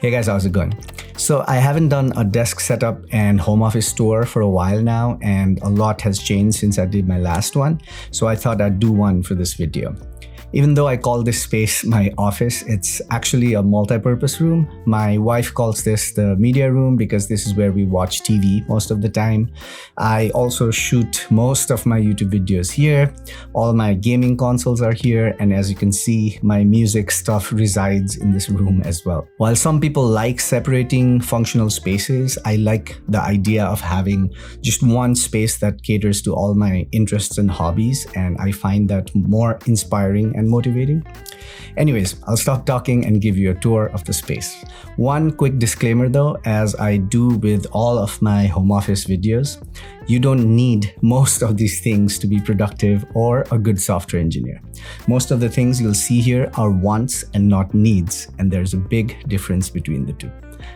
Hey guys, how's it going? So I haven't done a desk setup and home office tour for a while now, and a lot has changed since I did my last one. So I thought I'd do one for this video. Even though I call this space my office, it's actually a multi-purpose room. My wife calls this the media room because this is where we watch TV most of the time. I also shoot most of my YouTube videos here. All my gaming consoles are here, and as you can see, my music stuff resides in this room as well. While some people like separating functional spaces, I like the idea of having just one space that caters to all my interests and hobbies, and I find that more inspiring and motivating. Anyways, I'll stop talking and give you a tour of the space. One quick disclaimer though, as I do with all of my home office videos, you don't need most of these things to be productive or a good software engineer. Most of the things you'll see here are wants and not needs, and there's a big difference between the two.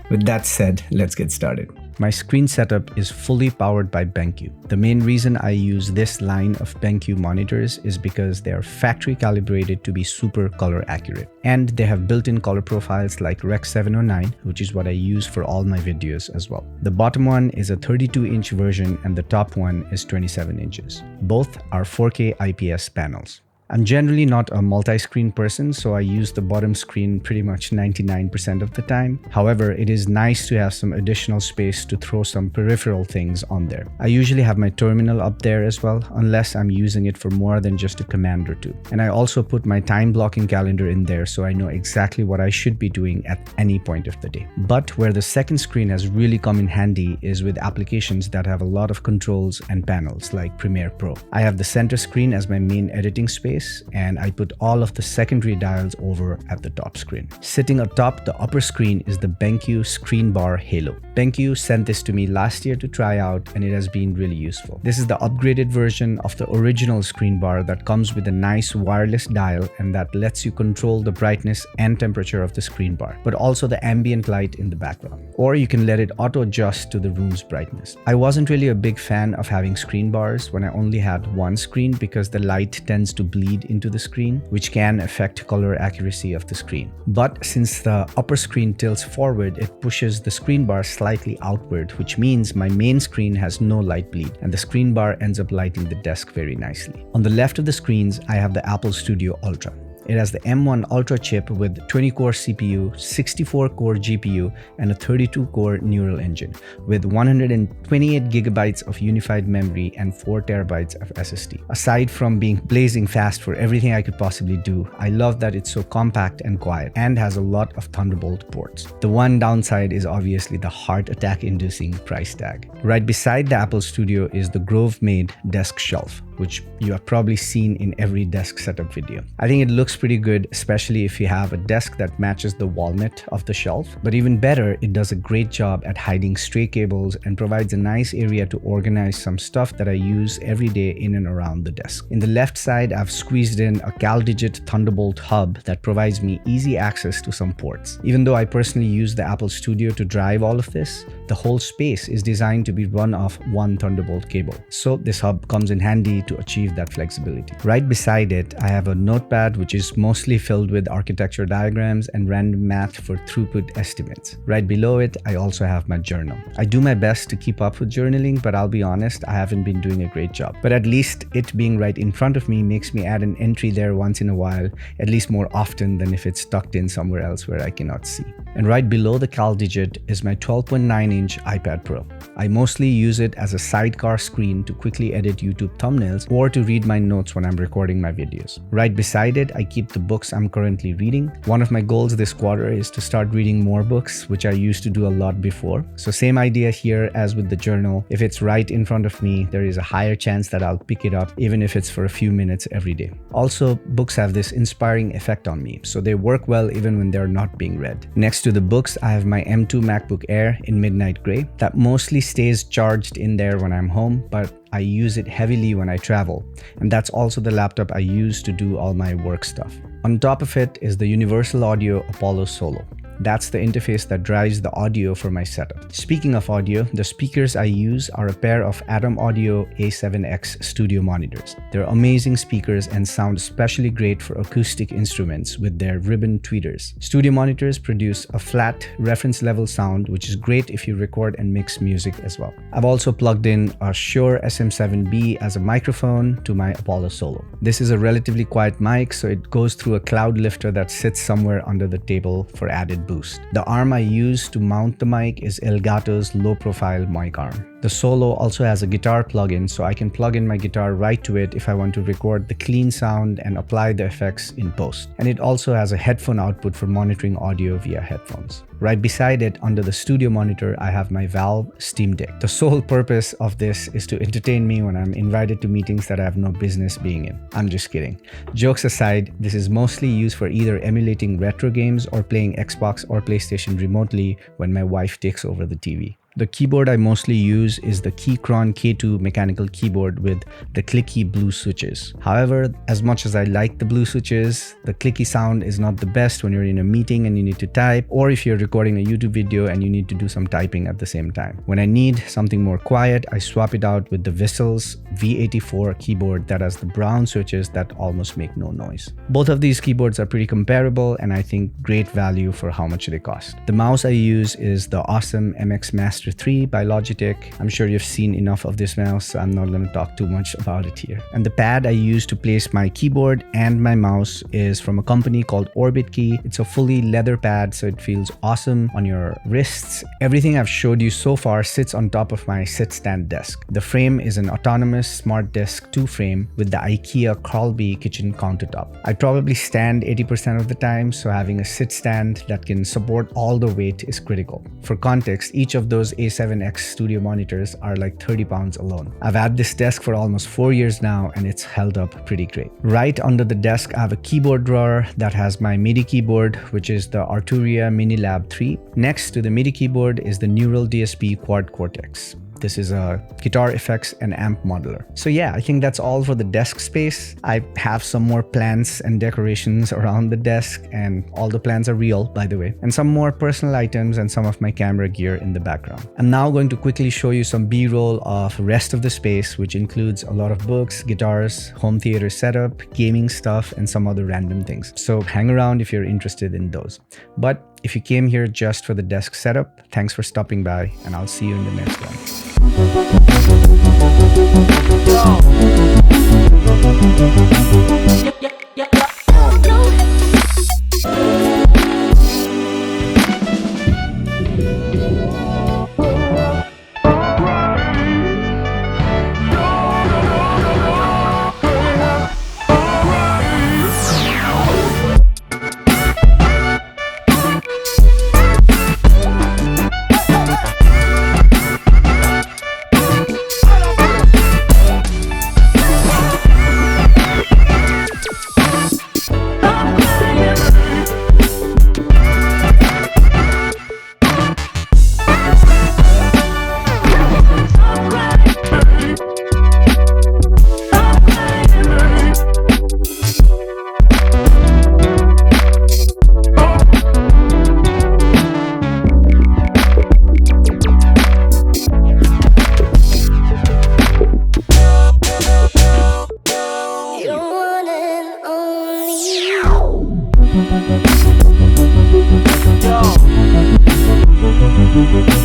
With that said, let's get started. My screen setup is fully powered by BenQ. The main reason I use this line of BenQ monitors is because they are factory calibrated to be super color accurate. And they have built-in color profiles like Rec 709, which is what I use for all my videos as well. The bottom one is a 32-inch version and the top one is 27 inches. Both are 4K IPS panels. I'm generally not a multi-screen person, so I use the bottom screen pretty much 99% of the time. However, it is nice to have some additional space to throw some peripheral things on there. I usually have my terminal up there as well, unless I'm using it for more than just a command or two. And I also put my time blocking calendar in there so I know exactly what I should be doing at any point of the day. But where the second screen has really come in handy is with applications that have a lot of controls and panels like Premiere Pro. I have the center screen as my main editing space, and I put all of the secondary dials over at the top screen. Sitting atop the upper screen is the BenQ SCREENBAR Halo. BenQ sent this to me last year to try out, and it has been really useful. This is the upgraded version of the original SCREENBAR that comes with a nice wireless dial and that lets you control the brightness and temperature of the SCREENBAR, but also the ambient light in the background. Or you can let it auto adjust to the room's brightness. I wasn't really a big fan of having SCREENBARs when I only had one screen because the light tends to bleed into the screen, which can affect color accuracy of the screen. But since the upper screen tilts forward, it pushes the SCREENBAR slightly outward, which means my main screen has no light bleed and the SCREENBAR ends up lighting the desk very nicely. On the left of the screens, I have the Apple Studio Ultra. It has the M1 Ultra chip with 20-core CPU, 64-core GPU, and a 32-core neural engine with 128 gigabytes of unified memory and 4 terabytes of SSD. Aside from being blazing fast for everything I could possibly do, I love that it's so compact and quiet and has a lot of Thunderbolt ports. The one downside is obviously the heart attack-inducing price tag. Right beside the Apple Studio is the GROVEMADE desk shelf, which you have probably seen in every desk setup video. I think it looks pretty good, especially if you have a desk that matches the walnut of the shelf. But even better, it does a great job at hiding stray cables and provides a nice area to organize some stuff that I use every day in and around the desk. In the left side, I've squeezed in a CalDigit Thunderbolt hub that provides me easy access to some ports. Even though I personally use the Apple Studio to drive all of this, the whole space is designed to be run off one Thunderbolt cable. So this hub comes in handy to achieve that flexibility. Right beside it, I have a notepad which is mostly filled with architecture diagrams and random math for throughput estimates. Right below it, I also have my journal. I do my best to keep up with journaling, but I'll be honest, I haven't been doing a great job. But at least it being right in front of me makes me add an entry there once in a while, at least more often than if it's tucked in somewhere else where I cannot see. And right below the CalDigit is my 12.9-inch iPad Pro. I mostly use it as a sidecar screen to quickly edit YouTube thumbnails or to read my notes when I'm recording my videos. Right beside it, I keep the books I'm currently reading. One of my goals this quarter is to start reading more books, which I used to do a lot before. So same idea here as with the journal. If it's right in front of me, there is a higher chance that I'll pick it up, even if it's for a few minutes every day. Also, books have this inspiring effect on me, so they work well even when they're not being read. Next to the books, I have my M2 MacBook Air in midnight gray that mostly stays charged in there when I'm home, but I use it heavily when I travel, and that's also the laptop I use to do all my work stuff. On top of it is the Universal Audio Apollo Solo. That's the interface that drives the audio for my setup. Speaking of audio, the speakers I use are a pair of Atom Audio A7X studio monitors. They're amazing speakers and sound especially great for acoustic instruments with their ribbon tweeters. Studio monitors produce a flat, reference level sound, which is great if you record and mix music as well. I've also plugged in a Shure SM7B as a microphone to my Apollo Solo. This is a relatively quiet mic, so it goes through a cloud lifter that sits somewhere under the table for added boost. The arm I use to mount the mic is Elgato's low-profile mic arm. The Solo also has a guitar plugin, so I can plug in my guitar right to it if I want to record the clean sound and apply the effects in post. And it also has a headphone output for monitoring audio via headphones. Right beside it, under the studio monitor, I have my Valve Steam Deck. The sole purpose of this is to entertain me when I'm invited to meetings that I have no business being in. I'm just kidding. Jokes aside, this is mostly used for either emulating retro games or playing Xbox or PlayStation remotely when my wife takes over the TV. The keyboard I mostly use is the Keychron K2 mechanical keyboard with the clicky blue switches. However, as much as I like the blue switches, the clicky sound is not the best when you're in a meeting and you need to type, or if you're recording a YouTube video and you need to do some typing at the same time. When I need something more quiet, I swap it out with the Whistles V84 keyboard that has the brown switches that almost make no noise. Both of these keyboards are pretty comparable and I think great value for how much they cost. The mouse I use is the awesome MX Master 3 by Logitech. I'm sure you've seen enough of this mouse, so I'm not going to talk too much about it here. And the pad I use to place my keyboard and my mouse is from a company called OrbitKey. It's a fully leather pad, so it feels awesome on your wrists. Everything I've showed you so far sits on top of my sit-stand desk. The frame is an autonomous Smart Desk 2 frame with the IKEA Carlby kitchen countertop. I probably stand 80% of the time, so having a sit stand that can support all the weight is critical. For context, each of those A7X studio monitors are like 30 pounds alone. I've had this desk for almost 4 years now and it's held up pretty great. Right under the desk, I have a keyboard drawer that has my MIDI keyboard, which is the Arturia Minilab 3. Next to the MIDI keyboard is the Neural DSP Quad Cortex. This is a guitar effects and amp modeler. So yeah, I think that's all for the desk space. I have some more plants and decorations around the desk, and all the plants are real, by the way, and some more personal items and some of my camera gear in the background. I'm now going to quickly show you some B-roll of the rest of the space, which includes a lot of books, guitars, home theater setup, gaming stuff, and some other random things. So hang around if you're interested in those. But if you came here just for the desk setup, thanks for stopping by, and I'll see you in the next one. Yo.